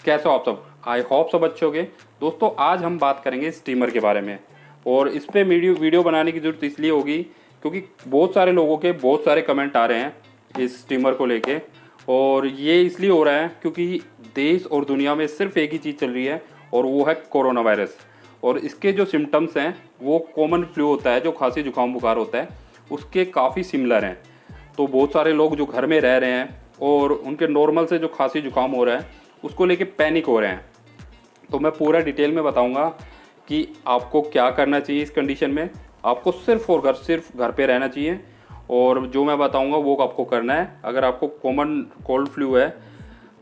कैसे हो आप सब? आई होप सब अच्छे होंगे। दोस्तों आज हम बात करेंगे स्टीमर के बारे में। और इस पे वीडियो बनाने की ज़रूरत इसलिए होगी क्योंकि बहुत सारे लोगों के बहुत सारे कमेंट आ रहे हैं इस स्टीमर को लेके। और ये इसलिए हो रहा है क्योंकि देश और दुनिया में सिर्फ एक ही चीज़ चल रही है और वो है कोरोना वायरस। और इसके जो सिम्टम्स हैं वो कॉमन फ्लू होता है, जो खांसी जुकाम बुखार होता है उसके काफ़ी सिमिलर हैं। तो बहुत सारे लोग जो घर में रह रहे हैं और उनके नॉर्मल से जो खांसी जुकाम हो रहा है उसको लेके पैनिक हो रहे हैं। तो मैं पूरा डिटेल में बताऊंगा कि आपको क्या करना चाहिए इस कंडीशन में। आपको सिर्फ घर पे रहना चाहिए और जो मैं बताऊंगा वो आपको करना है। अगर आपको कॉमन कोल्ड फ्लू है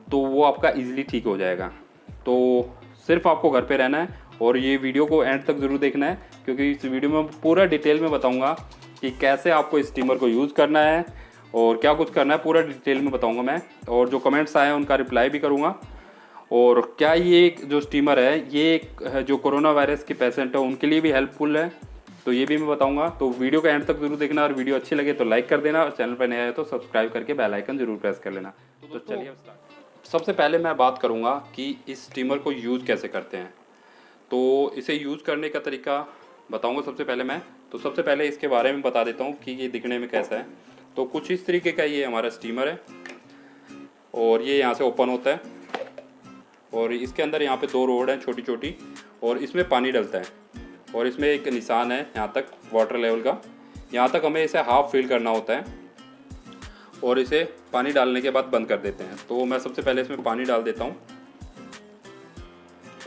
तो वो आपका इजीली ठीक हो जाएगा। तो सिर्फ आपको घर पे रहना है और ये वीडियो को एंड तक ज़रूर देखना है क्योंकि इस वीडियो में पूरा डिटेल में बताऊंगा कि कैसे आपको इस स्टीमर को यूज़ करना है और क्या कुछ करना है, पूरा डिटेल में बताऊंगा मैं। और जो कमेंट्स आए हैं उनका रिप्लाई भी करूंगा। और क्या ये जो स्टीमर है ये जो कोरोना वायरस के पेशेंट है उनके लिए भी हेल्पफुल है, तो ये भी मैं बताऊंगा। तो वीडियो का एंड तक जरूर देखना और वीडियो अच्छी लगे तो लाइक कर देना और चैनल पर नया है तो सब्सक्राइब करके बेल आइकन जरूर प्रेस कर लेना। तो चलिए अब स्टार्ट। सबसे पहले मैं बात करूँगा कि इस स्टीमर को यूज़ कैसे करते हैं। तो इसे यूज़ करने का तरीका बताऊँगा सबसे पहले मैं। तो सबसे पहले इसके बारे में बता देता हूँ कि ये दिखने में कैसा है। तो कुछ इस तरीके का ये हमारा स्टीमर है और ये यहाँ से ओपन होता है और इसके अंदर यहाँ पे दो रोड हैं छोटी छोटी और इसमें पानी डलता है और इसमें एक निशान है यहाँ तक वाटर लेवल का। यहाँ तक हमें इसे हाफ फिल करना होता है और इसे पानी डालने के बाद बंद कर देते हैं। तो मैं सबसे पहले इसमें पानी डाल देता हूँ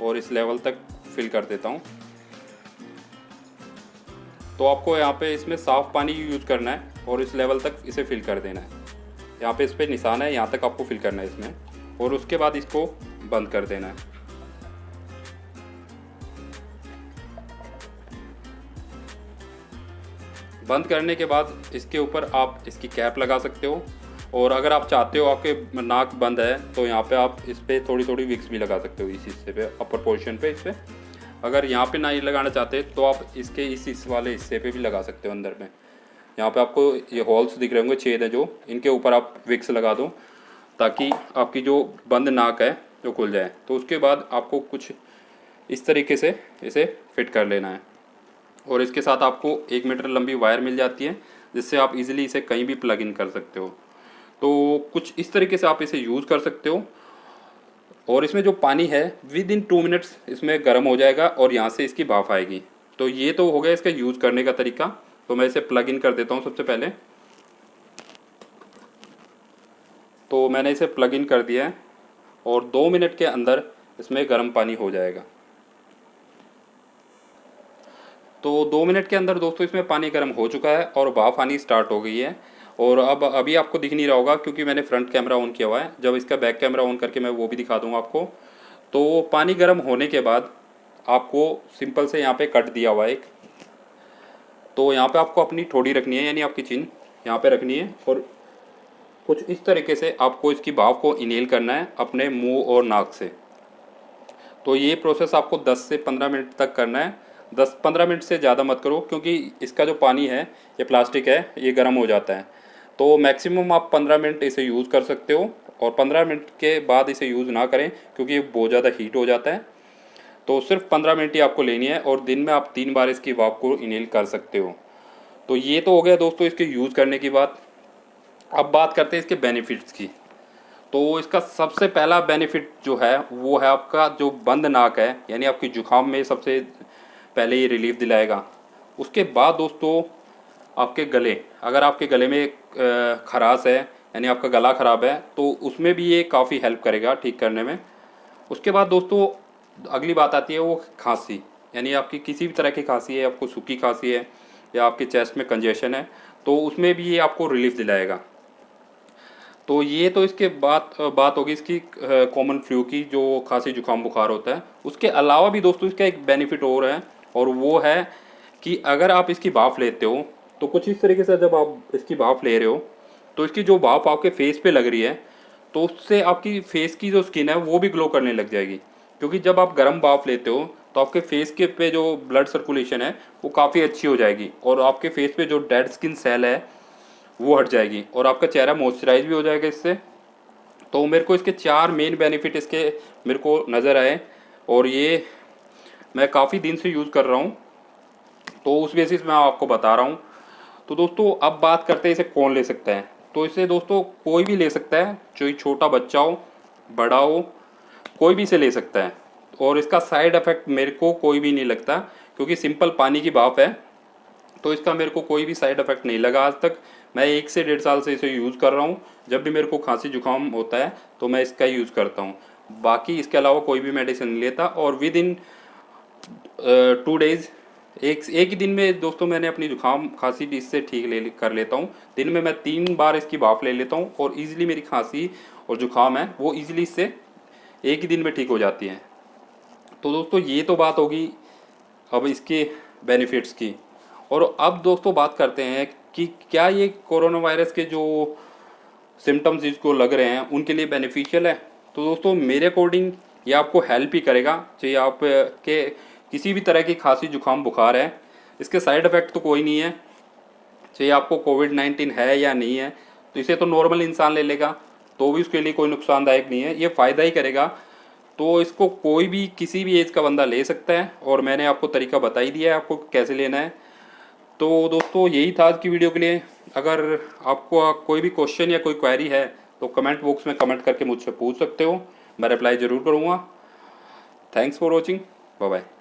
और इस लेवल तक फिल कर देता हूँ। तो आपको यहाँ पे इसमें साफ़ पानी यूज़ करना है और इस लेवल तक इसे फिल कर देना है। यहाँ पे इस पर निशान है, यहाँ तक आपको फिल करना है इसमें और उसके बाद इसको बंद कर देना है। बंद करने के बाद इसके ऊपर आप इसकी कैप लगा सकते हो और अगर आप चाहते हो आपके नाक बंद है तो यहाँ पे आप इस पर थोड़ी थोड़ी विक्स भी लगा सकते हो इस हिस्से पे, अपर पोर्शन पे। इस पर अगर यहाँ पे ना ये लगाना चाहते तो आप इसके इस वाले हिस्से पे भी लगा सकते हो अंदर में। यहाँ पे आपको ये होल्स दिख रहे होंगे, छेद है जो, इनके ऊपर आप विक्स लगा दो ताकि आपकी जो बंद नाक है जो खुल जाए। तो उसके बाद आपको कुछ इस तरीके से इसे फिट कर लेना है और इसके साथ आपको 1 मीटर लंबी वायर मिल जाती है जिससे आप इजीली इसे कहीं भी प्लग इन कर सकते हो। तो कुछ इस तरीके से आप इसे यूज़ कर सकते हो और इसमें जो पानी है विद इन 2 मिनट्स इसमें गर्म हो जाएगा और यहाँ से इसकी भाप आएगी। तो ये तो हो गया इसका यूज़ करने का तरीका। तो मैं इसे प्लग इन कर देता हूँ सबसे पहले। तो मैंने इसे प्लग इन कर दिया है और 2 मिनट के अंदर इसमें गर्म पानी हो जाएगा। तो 2 मिनट के अंदर दोस्तों इसमें पानी गर्म हो चुका है और भाप आनी स्टार्ट हो गई है। और अब अभी आपको दिख नहीं रहा होगा क्योंकि मैंने फ्रंट कैमरा ऑन किया हुआ है। जब इसका बैक कैमरा ऑन करके मैं वो भी दिखा दूंगा आपको। तो पानी गर्म होने के बाद आपको सिंपल से यहाँ पे कट दिया हुआ है एक। तो यहाँ पे आपको अपनी ठोड़ी रखनी है, यानी आपकी चिन यहाँ पे रखनी है और कुछ इस तरीके से आपको इसकी भाप को इनहेल करना है अपने मुंह और नाक से। तो ये प्रोसेस आपको 10 से 15 मिनट तक करना है। 10-15 मिनट से ज़्यादा मत करो क्योंकि इसका जो पानी है ये प्लास्टिक है, ये गर्म हो जाता है। तो मैक्सिमम आप 15 मिनट इसे यूज़ कर सकते हो और 15 मिनट के बाद इसे यूज़ ना करें क्योंकि ये बहुत ज़्यादा हीट हो जाता है। तो सिर्फ 15 मिनट ही आपको लेनी है और दिन में आप 3 बार इसकी भाप को इनहेल कर सकते हो। तो ये तो हो गया दोस्तों इसके यूज़ करने की बात। अब बात करते हैं इसके बेनिफिट्स की। तो इसका सबसे पहला बेनिफिट जो है वो है आपका जो बंद नाक है, यानी आपकी जुकाम में सबसे पहले ये रिलीफ दिलाएगा। उसके बाद दोस्तों आपके गले, अगर आपके गले में खराश है यानी आपका गला ख़राब है तो उसमें भी ये काफ़ी हेल्प करेगा ठीक करने में। उसके बाद दोस्तों अगली बात आती है वो खांसी, यानी आपकी किसी भी तरह की खांसी है, आपको सूखी खांसी है या आपके चेस्ट में कंजेशन है तो उसमें भी ये आपको रिलीफ दिलाएगा। तो ये तो इसके बात होगी इसकी कॉमन फ्लू की, जो खांसी जुकाम बुखार होता है। उसके अलावा भी दोस्तों इसका एक बेनिफिट और है और वो है कि अगर आप इसकी भाप लेते हो तो कुछ इस तरीके से जब आप इसकी भाप ले रहे हो तो इसकी जो भाप आपके फेस पे लग रही है तो उससे आपकी फेस की जो स्किन है वो भी ग्लो करने लग जाएगी। क्योंकि जब आप गर्म भाप लेते हो तो आपके फेस के पे जो ब्लड सर्कुलेशन है वो काफ़ी अच्छी हो जाएगी और आपके फेस पे जो डेड स्किन सेल है वो हट जाएगी और आपका चेहरा मॉइस्चराइज भी हो जाएगा इससे। तो मेरे को इसके 4 मेन बेनिफिट इसके मेरे को नज़र आए, और ये मैं काफ़ी दिन से यूज़ कर रहा हूँ, तो उस बेसिस मैं आपको बता रहा हूँ। तो दोस्तों अब बात करते हैं इसे कौन ले सकता है। तो इसे दोस्तों कोई भी ले सकता है, चाहे छोटा बच्चा हो, बड़ा हो, कोई भी इसे ले सकता है। और इसका साइड इफ़ेक्ट मेरे को कोई भी नहीं लगता, क्योंकि सिंपल पानी की भाप है, तो इसका मेरे को कोई भी साइड इफ़ेक्ट नहीं लगा आज तक। मैं 1 से 1.5 साल से इसे यूज़ कर रहा हूँ। जब भी मेरे को खांसी जुकाम होता है तो मैं इसका यूज़ करता हूँ, बाकी इसके अलावा कोई भी मेडिसिन नहीं लेता। और विद इन 2 डेज़, एक ही दिन में दोस्तों मैंने अपनी जुकाम खांसी इससे ठीक कर लेता हूँ। दिन में मैं 3 बार इसकी भाप ले लेता हूँ, और ईज़िली मेरी खांसी और जुकाम है वो ईज़िली इससे एक ही दिन में ठीक हो जाती है। तो दोस्तों ये तो बात होगी अब इसके बेनिफिट्स की। और अब दोस्तों बात करते हैं कि क्या ये कोरोना वायरस के जो सिम्टम्स इसको लग रहे हैं उनके लिए बेनिफिशियल है। तो दोस्तों मेरे अकॉर्डिंग ये आपको हेल्प ही करेगा, चाहे आप के किसी भी तरह की खांसी जुकाम बुखार है। इसके साइड इफ़ेक्ट तो कोई नहीं है, चाहे आपको कोविड-19 है या नहीं है, तो इसे तो नॉर्मल इंसान ले लेगा तो भी उसके लिए कोई नुकसानदायक नहीं है, ये फ़ायदा ही करेगा। तो इसको कोई भी किसी भी एज का बंदा ले सकता है, और मैंने आपको तरीका बता ही दिया है आपको कैसे लेना है। तो दोस्तों यही था आज की वीडियो के लिए। अगर आपको कोई भी क्वेश्चन या कोई क्वेरी है तो कमेंट बॉक्स में कमेंट करके मुझसे पूछ सकते हो, मैं रिप्लाई ज़रूर करूँगा। Thanks for watching, bye bye.